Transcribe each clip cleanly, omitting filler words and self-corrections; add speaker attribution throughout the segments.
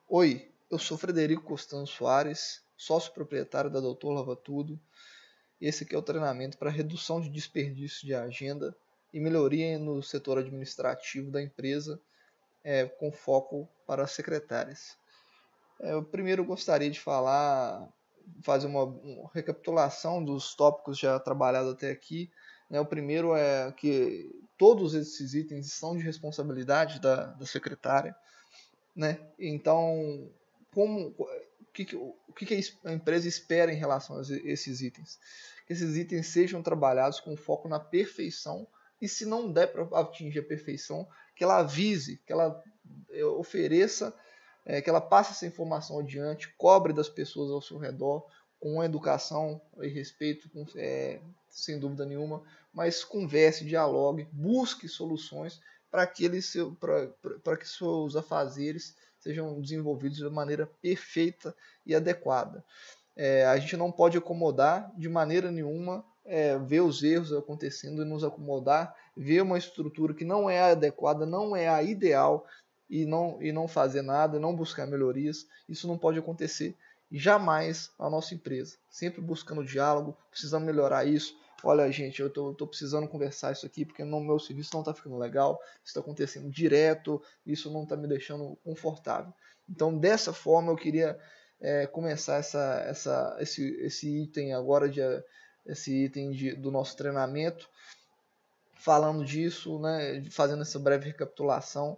Speaker 1: Oi, eu sou Frederico Costano Soares, sócio proprietário da Doutor Lava Tudo, e esse aqui é o treinamento para redução de desperdício de agenda e melhoria no setor administrativo da empresa, com foco para as secretárias. Eu primeiro gostaria de fazer uma recapitulação dos tópicos já trabalhados até aqui. O primeiro é que todos esses itens são de responsabilidade da secretária, né? Então, o que a empresa espera em relação a esses itens? Que esses itens sejam trabalhados com foco na perfeição e, se não der para atingir a perfeição, que ela avise, que ela ofereça, que ela passe essa informação adiante, cobre das pessoas ao seu redor, com educação e respeito, sem dúvida nenhuma, mas converse, dialogue, busque soluções para que seus afazeres sejam desenvolvidos de maneira perfeita e adequada. A gente não pode acomodar de maneira nenhuma, ver os erros acontecendo e nos acomodar, ver uma estrutura que não é adequada, não é a ideal e não fazer nada, não buscar melhorias. Isso não pode acontecer jamais na nossa empresa. Sempre buscando diálogo, precisamos melhorar isso. Olha, gente, eu tô precisando conversar isso aqui porque no meu serviço não está ficando legal, isso está acontecendo direto, isso não está me deixando confortável. Então, dessa forma, eu queria começar esse item agora, do nosso treinamento, falando disso, né, fazendo essa breve recapitulação.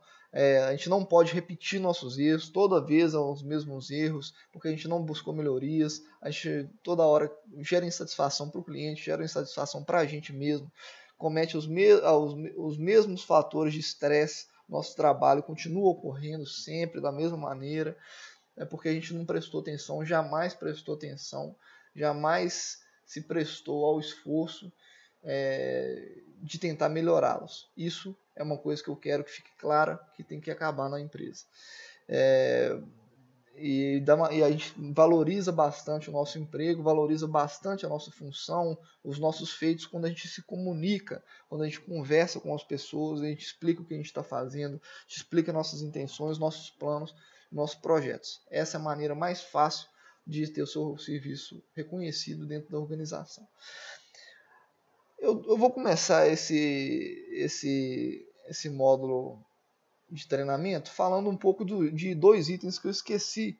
Speaker 1: A gente não pode repetir nossos erros, toda vez os mesmos erros, porque a gente não buscou melhorias, a gente toda hora gera insatisfação para o cliente, gera insatisfação para a gente mesmo, comete os mesmos fatores de estresse, nosso trabalho continua ocorrendo sempre da mesma maneira, porque a gente não prestou atenção, jamais se prestou ao esforço de tentar melhorá-los. Isso é uma coisa que eu quero que fique clara, que tem que acabar na empresa. E a gente valoriza bastante o nosso emprego, valoriza bastante a nossa função, os nossos feitos, quando a gente se comunica, quando a gente conversa com as pessoas, a gente explica o que a gente está fazendo, a gente explica nossas intenções, nossos planos, nossos projetos. Essa é a maneira mais fácil de ter o seu serviço reconhecido dentro da organização. Eu vou começar esse módulo de treinamento falando um pouco de dois itens que eu esqueci,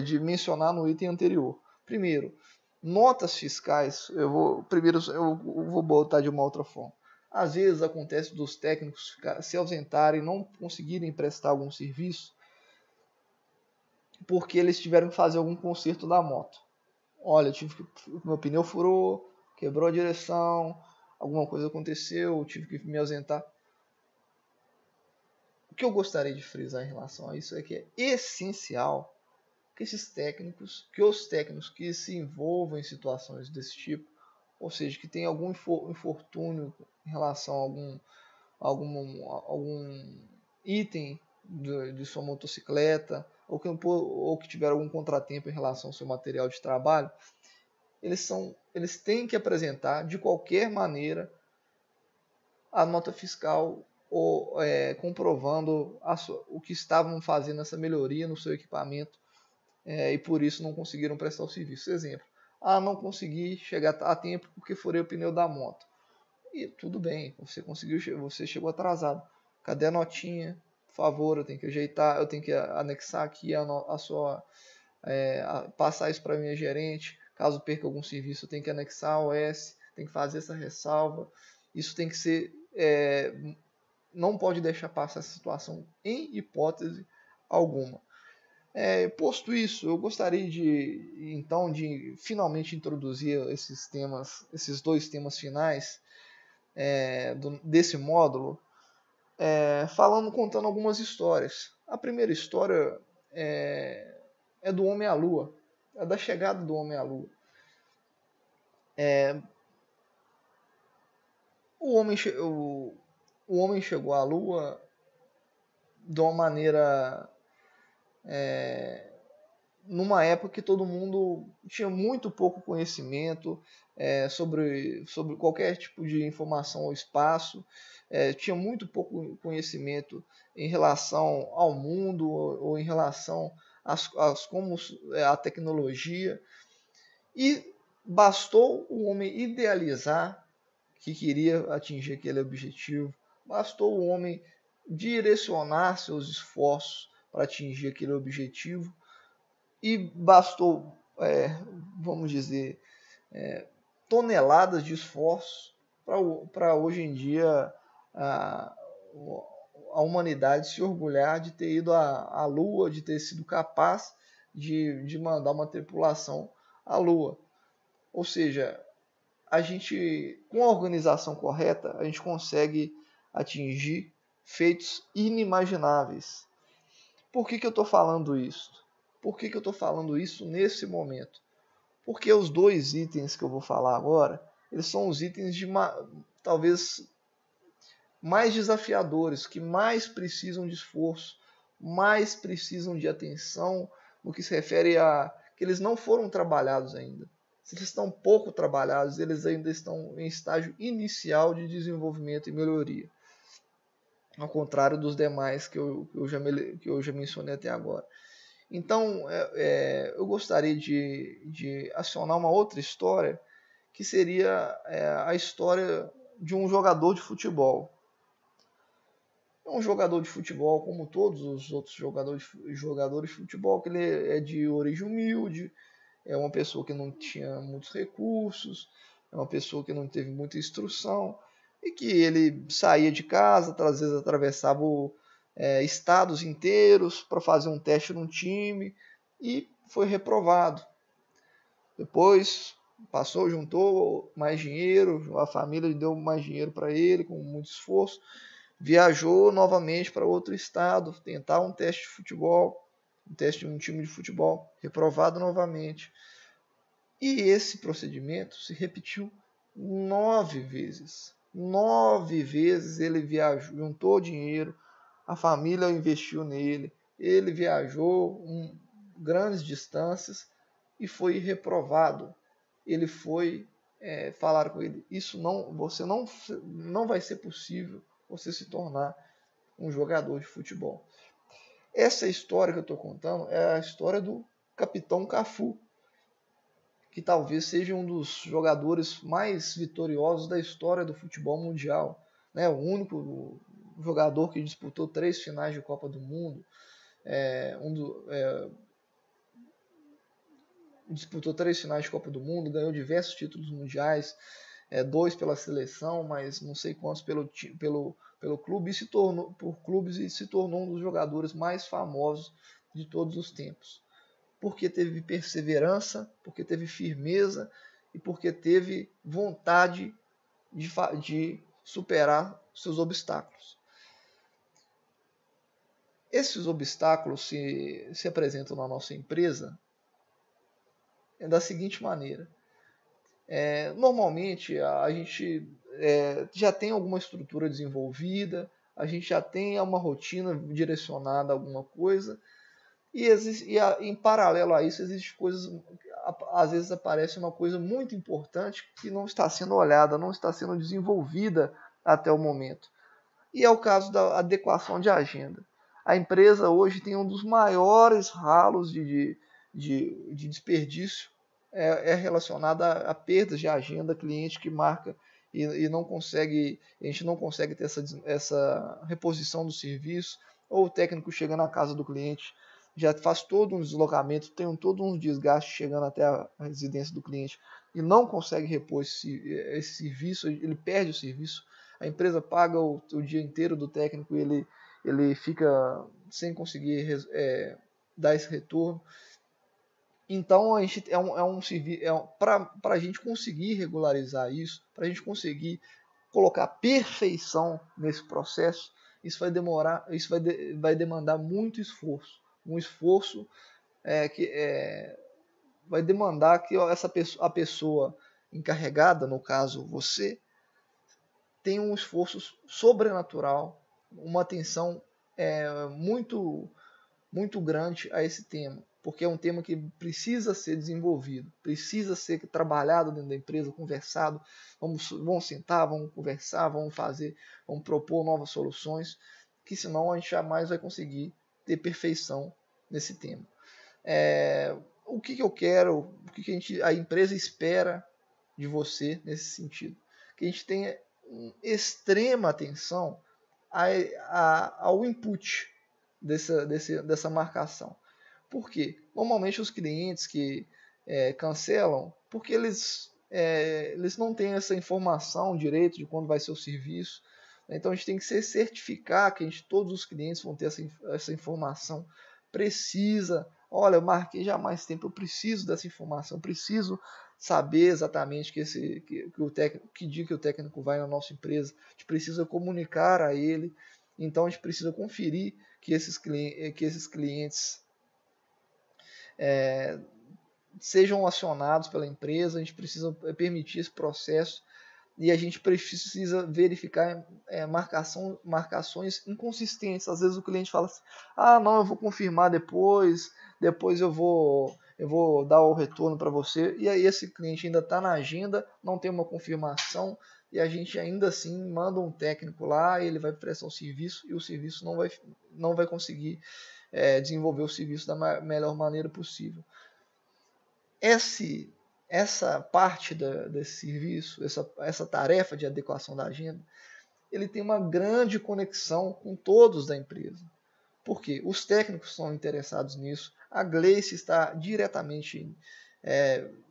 Speaker 1: de mencionar no item anterior. Primeiro, notas fiscais. Eu vou botar de uma outra forma. Às vezes acontece dos técnicos se ausentarem e não conseguirem prestar algum serviço porque eles tiveram que fazer algum conserto da moto. Olha, meu pneu furou, quebrou a direção, alguma coisa aconteceu, tive que me ausentar. O que eu gostaria de frisar em relação a isso é que é essencial que os técnicos que se envolvam em situações desse tipo, ou seja, que tem algum infortúnio em relação a algum item de sua motocicleta, ou que tiver algum contratempo em relação ao seu material de trabalho, eles têm que apresentar de qualquer maneira a nota fiscal comprovando o que estavam fazendo essa melhoria no seu equipamento e por isso não conseguiram prestar o serviço. Exemplo, não consegui chegar a tempo porque furei o pneu da moto. E tudo bem, você chegou atrasado. Cadê a notinha? Por favor, eu tenho que ajeitar, eu tenho que anexar aqui passar isso para minha gerente. Caso perca algum serviço, eu tenho que anexar o S, tem que fazer essa ressalva. Isso tem que ser, não pode deixar passar essa situação em hipótese alguma. Posto isso, eu gostaria de finalmente introduzir esses dois temas finais desse módulo, contando algumas histórias. A primeira história é do Homem à Lua, é da chegada do Homem à Lua. O homem chegou à Lua de uma maneira numa época que todo mundo tinha muito pouco conhecimento sobre qualquer tipo de informação ao espaço, tinha muito pouco conhecimento em relação ao mundo ou em relação como a tecnologia, e bastou o homem idealizar que queria atingir aquele objetivo, bastou o homem direcionar seus esforços para atingir aquele objetivo, e bastou, vamos dizer, toneladas de esforço para hoje em dia a, a humanidade se orgulhar de ter ido à Lua, de ter sido capaz de mandar uma tripulação à Lua. Ou seja, a gente, com a organização correta, a gente consegue atingir feitos inimagináveis. Por que eu estou falando isso? Por que eu estou falando isso nesse momento? Porque os dois itens que eu vou falar agora, eles são os itens talvez mais desafiadores, que mais precisam de esforço, mais precisam de atenção no que se refere a que eles não foram trabalhados ainda. Se eles estão pouco trabalhados, eles ainda estão em estágio inicial de desenvolvimento e melhoria, ao contrário dos demais que eu já mencionei até agora. Então, eu gostaria de acionar uma outra história, que seria a história de um jogador de futebol. Um jogador de futebol, como todos os outros jogadores de futebol, que ele é de origem humilde, é uma pessoa que não tinha muitos recursos, é uma pessoa que não teve muita instrução, e que ele saía de casa, às vezes atravessava estados inteiros para fazer um teste num time e foi reprovado. Depois passou, juntou mais dinheiro, a família deu mais dinheiro para ele com muito esforço, viajou novamente para outro estado, tentar um teste de futebol, um teste de um time de futebol, reprovado novamente. E esse procedimento se repetiu 9 vezes. 9 vezes ele viajou, juntou dinheiro, a família investiu nele, ele viajou grandes distâncias e foi reprovado. Ele foi falar com ele: você não vai ser possível você se tornar um jogador de futebol. Essa história que eu estou contando é a história do capitão Cafu, que talvez seja um dos jogadores mais vitoriosos da história do futebol mundial, né? O único jogador que disputou 3 finais de Copa do Mundo, disputou 3 finais de Copa do Mundo, ganhou diversos títulos mundiais, 2 pela seleção, mas não sei quantos pelo clube, e se tornou um dos jogadores mais famosos de todos os tempos. Porque teve perseverança, porque teve firmeza e porque teve vontade de superar seus obstáculos. Esses obstáculos se apresentam na nossa empresa da seguinte maneira. Normalmente a gente já tem alguma estrutura desenvolvida, a gente já tem uma rotina direcionada a alguma coisa, e em paralelo a isso existem coisas, às vezes aparece uma coisa muito importante que não está sendo olhada, não está sendo desenvolvida até o momento. E é o caso da adequação de agenda. A empresa hoje tem um dos maiores ralos de desperdício, relacionado a perdas de agenda, cliente que marca e não consegue, a gente não consegue ter essa reposição do serviço, ou o técnico chega na casa do cliente, já faz todo um deslocamento, tem todo um desgaste chegando até a residência do cliente e não consegue repor esse serviço, ele perde o serviço, a empresa paga o dia inteiro do técnico e ele fica sem conseguir dar esse retorno. Então a gente para a gente conseguir regularizar isso, para a gente conseguir colocar perfeição nesse processo, isso vai demandar muito esforço, um esforço que vai demandar que a pessoa encarregada, no caso você, tenha um esforço sobrenatural, uma atenção muito muito grande a esse tema. porque é um tema que precisa ser desenvolvido, precisa ser trabalhado dentro da empresa, conversado. Vamos sentar, vamos conversar, vamos propor novas soluções, que senão a gente jamais vai conseguir ter perfeição nesse tema. O que eu quero, o que a empresa espera de você nesse sentido? Que a gente tenha extrema atenção ao input dessa marcação. Por quê? Normalmente os clientes que cancelam, porque eles não têm essa informação direito de quando vai ser o serviço. Então a gente tem que se certificar que todos os clientes vão ter essa informação precisa. Olha, eu marquei já há mais tempo, eu preciso dessa informação, eu preciso saber exatamente que dia que o técnico vai na nossa empresa, a gente precisa comunicar a ele, então a gente precisa conferir que esses clientes sejam acionados pela empresa, a gente precisa permitir esse processo e a gente precisa verificar marcações inconsistentes. Às vezes o cliente fala assim, não, eu vou confirmar depois eu vou dar o retorno para você, e aí esse cliente ainda está na agenda, não tem uma confirmação, e a gente ainda assim manda um técnico lá, ele vai prestar o serviço, e o serviço não vai conseguir desenvolver o serviço da melhor maneira possível. Essa parte desse serviço, essa tarefa de adequação da agenda, ele tem uma grande conexão com todos da empresa. Por quê? Os técnicos são interessados nisso, a Gleice está diretamente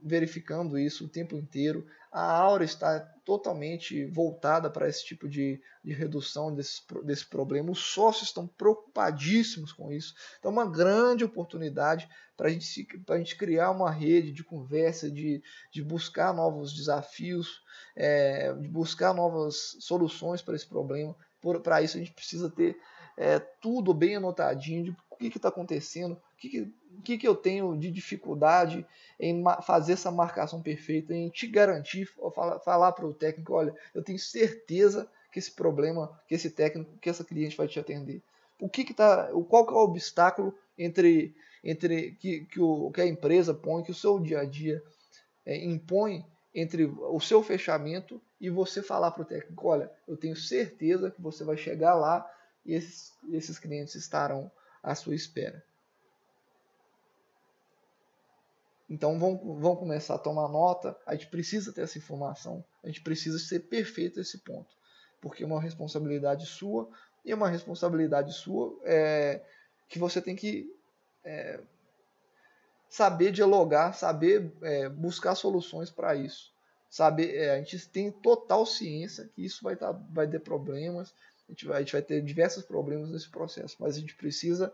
Speaker 1: verificando isso o tempo inteiro, a Aura está totalmente voltada para esse tipo de redução desse problema, os sócios estão preocupadíssimos com isso, então é uma grande oportunidade para a gente criar uma rede de conversa, de buscar novos desafios, de buscar novas soluções para esse problema. Para isso a gente precisa ter tudo bem anotadinho de o que está acontecendo, o que eu tenho de dificuldade em fazer essa marcação perfeita, em te garantir, falar para o técnico, olha, eu tenho certeza que esse problema, que esse técnico, que essa cliente vai te atender. Qual que é o obstáculo entre que a empresa põe, que o seu dia a dia impõe entre o seu fechamento e você falar para o técnico, olha, eu tenho certeza que você vai chegar lá e esses clientes estarão à sua espera. Então vão começar a tomar nota, a gente precisa ter essa informação, a gente precisa ser perfeito nesse ponto, porque é uma responsabilidade sua, e é uma responsabilidade sua que você tem que saber dialogar, saber buscar soluções para isso. A gente tem total ciência que isso vai ter problemas, a gente vai ter diversos problemas nesse processo, mas a gente precisa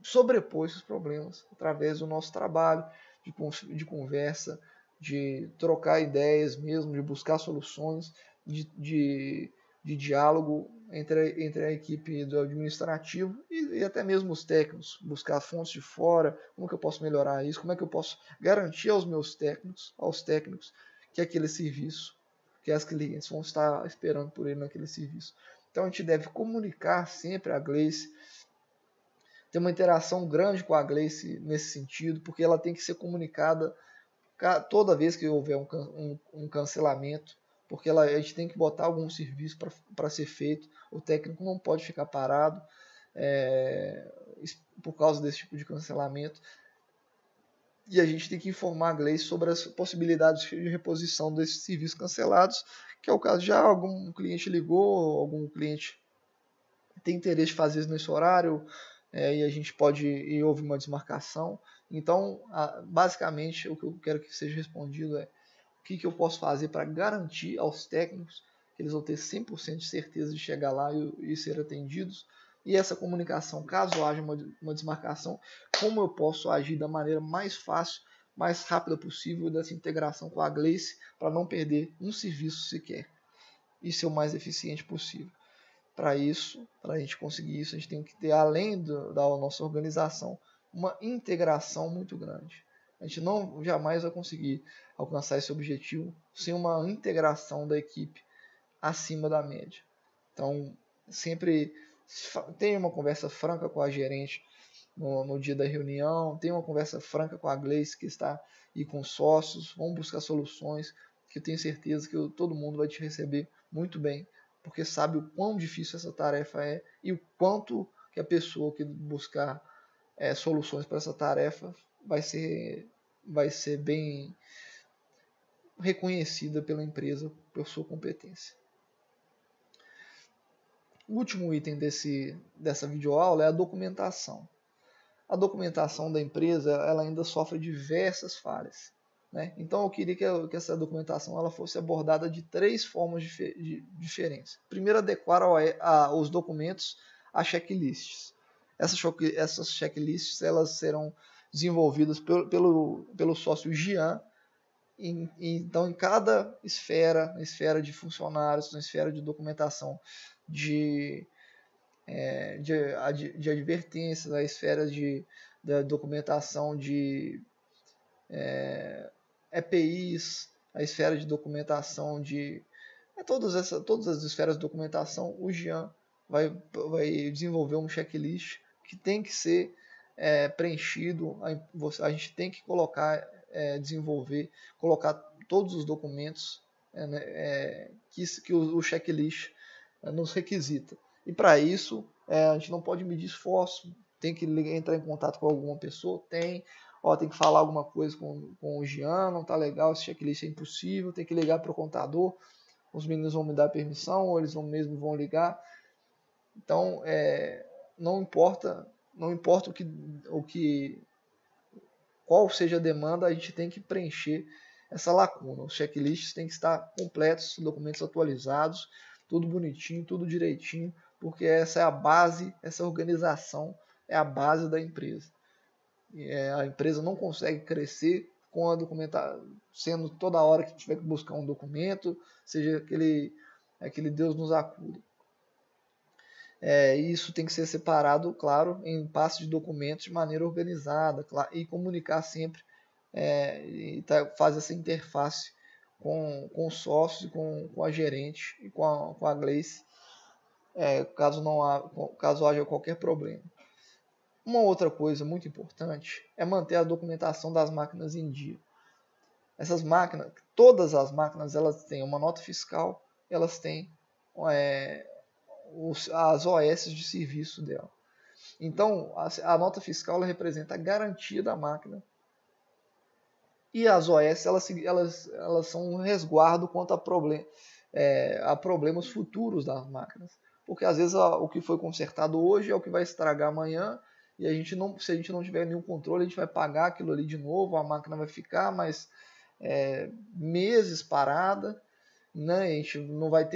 Speaker 1: sobrepor esses problemas através do nosso trabalho, de conversa, de trocar ideias mesmo, de buscar soluções, de diálogo entre a equipe do administrativo e até mesmo os técnicos, buscar fontes de fora, como que eu posso melhorar isso, como é que eu posso garantir aos técnicos, que aquele serviço, que as clientes vão estar esperando por ele naquele serviço. Então a gente deve comunicar sempre a Gleice, ter uma interação grande com a Gleice nesse sentido, porque ela tem que ser comunicada toda vez que houver um cancelamento, porque a gente tem que botar algum serviço para ser feito, o técnico não pode ficar parado por causa desse tipo de cancelamento, e a gente tem que informar a Gleice sobre as possibilidades de reposição desses serviços cancelados, que é o caso de algum cliente ligou, algum cliente tem interesse de fazer isso nesse horário, e a gente e houve uma desmarcação. Então, basicamente, o que eu quero que seja respondido é o que eu posso fazer para garantir aos técnicos que eles vão ter 100% de certeza de chegar lá e ser atendidos. E essa comunicação, caso haja uma desmarcação, como eu posso agir da maneira mais fácil, mais rápida possível dessa integração com a Gleice para não perder um serviço sequer e ser o mais eficiente possível. Para isso, para a gente conseguir isso, a gente tem que ter, além da nossa organização, uma integração muito grande. A gente jamais vai conseguir alcançar esse objetivo sem uma integração da equipe acima da média. Então, sempre tenha uma conversa franca com a gerente, no dia da reunião, tenha uma conversa franca com a Gleice que está e com os sócios, vamos buscar soluções, que eu tenho certeza que todo mundo vai te receber muito bem, porque sabe o quão difícil essa tarefa é e o quanto que a pessoa que buscar soluções para essa tarefa vai ser bem reconhecida pela empresa por sua competência. O último item dessa videoaula é a documentação. A documentação da empresa ela ainda sofre diversas falhas, né? Então eu queria que essa documentação ela fosse abordada de 3 formas diferentes. Primeiro, adequar os documentos a checklists. Essas checklists elas serão desenvolvidas pelo sócio Gian. Então, em cada esfera, na esfera de funcionários, na esfera de documentação de advertências, na esfera da documentação de EPIs, a esfera de documentação de todas as esferas de documentação, o Gian vai desenvolver um checklist que tem que ser preenchido, a gente tem que desenvolver, colocar todos os documentos que o checklist nos requisita. E para isso, a gente não pode medir esforço, tem que entrar em contato com alguma pessoa, tem que falar alguma coisa com o Gian, não tá legal, esse checklist é impossível, tem que ligar para o contador, os meninos vão me dar permissão, ou eles mesmo vão ligar. Então, não importa qual seja a demanda, a gente tem que preencher essa lacuna. Os checklists têm que estar completos, documentos atualizados, tudo bonitinho, tudo direitinho, porque essa é a base, essa organização é a base da empresa. A empresa não consegue crescer com a documentação, sendo toda hora que tiver que buscar um documento, seja aquele Deus nos acuda. Isso tem que ser separado, claro, em passos de documentos de maneira organizada, e comunicar sempre, fazer essa interface com os sócios, com a gerente e com a Gleice, caso haja qualquer problema. Uma outra coisa muito importante é manter a documentação das máquinas em dia. Essas máquinas, todas as máquinas, elas têm uma nota fiscal, elas têm as OS de serviço dela. Então, a nota fiscal ela representa a garantia da máquina. E as OS elas são um resguardo quanto a problemas futuros das máquinas. Porque às vezes o que foi consertado hoje é o que vai estragar amanhã. E se a gente não tiver nenhum controle, a gente vai pagar aquilo ali de novo, a máquina vai ficar mais meses parada, né? A gente não vai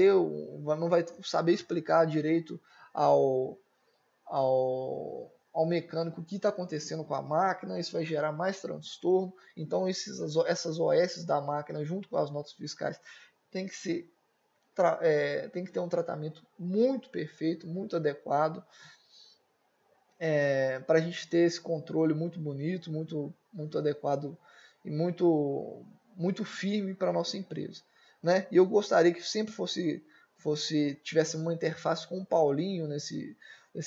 Speaker 1: saber explicar direito ao mecânico o que está acontecendo com a máquina, isso vai gerar mais transtorno. Então essas OS da máquina junto com as notas fiscais tem que ter um tratamento muito perfeito, muito adequado, para a gente ter esse controle muito bonito, muito, muito adequado e muito, muito firme para a nossa empresa, né? E eu gostaria que sempre tivesse uma interface com o Paulinho nesse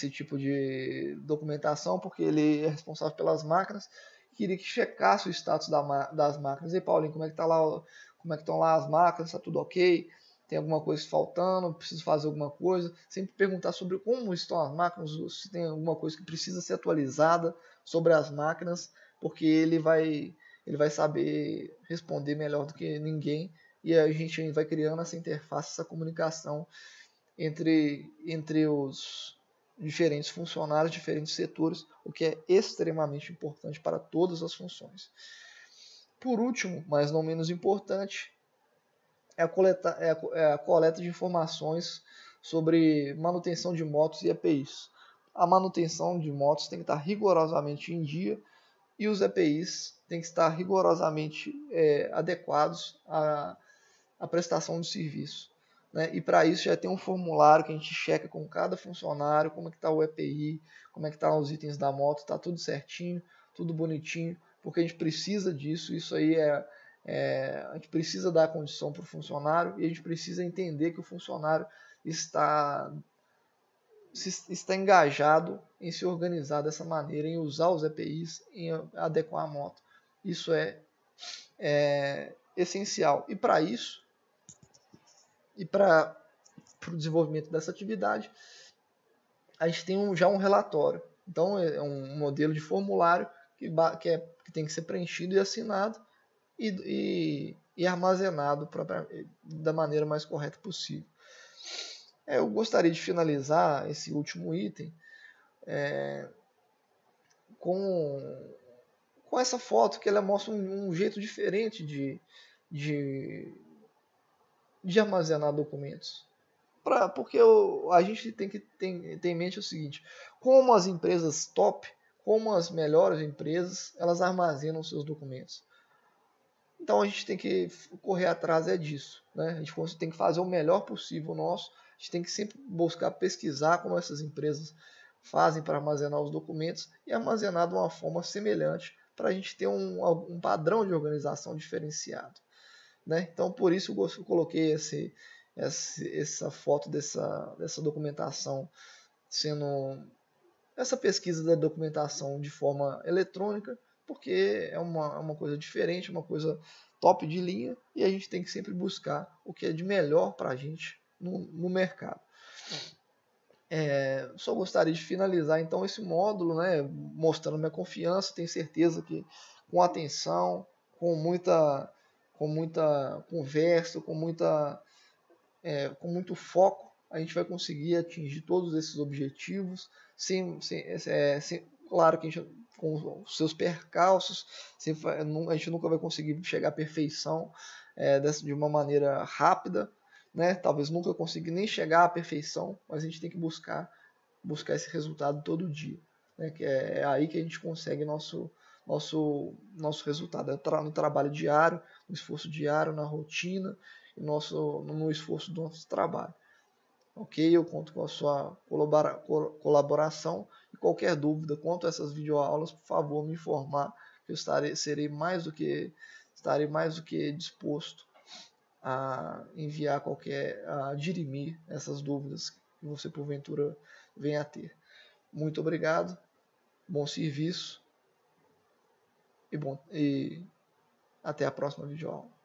Speaker 1: tipo de documentação, porque ele é responsável pelas máquinas. Queria que checasse o status das máquinas. E Paulinho, como é que estão lá as máquinas? Está tudo ok? Tem alguma coisa faltando? Preciso fazer alguma coisa? Sempre perguntar sobre como estão as máquinas, se tem alguma coisa que precisa ser atualizada sobre as máquinas, porque ele vai saber responder melhor do que ninguém, e a gente vai criando essa interface, essa comunicação entre os diferentes funcionários, diferentes setores, o que é extremamente importante para todas as funções. Por último, mas não menos importante, é a coleta de informações sobre manutenção de motos e EPIs. A manutenção de motos tem que estar rigorosamente em dia e os EPIs têm que estar rigorosamente adequados à prestação do serviço, né? E para isso já tem um formulário que a gente checa com cada funcionário, como é que está o EPI, como é que estão os itens da moto, está tudo certinho, tudo bonitinho, porque a gente precisa disso, isso aí a gente precisa dar a condição para o funcionário e a gente precisa entender que o funcionário está está engajado em se organizar dessa maneira, em usar os EPIs, em adequar a moto. Isso é essencial. E para isso, e para o desenvolvimento dessa atividade, a gente tem já um relatório. Então, é um modelo de formulário que tem que ser preenchido e assinado e armazenado da maneira mais correta possível. Eu gostaria de finalizar esse último item com essa foto, que ela mostra um jeito diferente de armazenar documentos. Porque a gente tem que ter em mente o seguinte: como as empresas top, como as melhores empresas, elas armazenam seus documentos. Então a gente tem que correr atrás disso, né? A gente tem que fazer o melhor possível nosso. A gente tem que sempre buscar pesquisar como essas empresas fazem para armazenar os documentos e armazenar de uma forma semelhante para a gente ter um padrão de organização diferenciado, né? Então por isso eu coloquei essa foto dessa documentação essa pesquisa da documentação de forma eletrônica, porque é uma coisa diferente, uma coisa top de linha, e a gente tem que sempre buscar o que é de melhor para a gente no mercado. Só gostaria de finalizar então esse módulo, né, mostrando minha confiança. Tenho certeza que com atenção, com muita conversa, com muito foco, a gente vai conseguir atingir todos esses objetivos, claro que a gente, com os seus percalços, a gente nunca vai conseguir chegar à perfeição de uma maneira rápida, né? Talvez nunca consiga nem chegar à perfeição, mas a gente tem que buscar esse resultado todo dia, né? Que é aí que a gente consegue nosso resultado, no trabalho diário, no esforço diário, na rotina, no esforço do nosso trabalho. Ok? Eu conto com a sua colaboração, e qualquer dúvida quanto a essas videoaulas, por favor, me informar, que eu estarei mais do que disposto a enviar a dirimir essas dúvidas que você porventura venha a ter. Muito obrigado, bom serviço e até a próxima videoaula.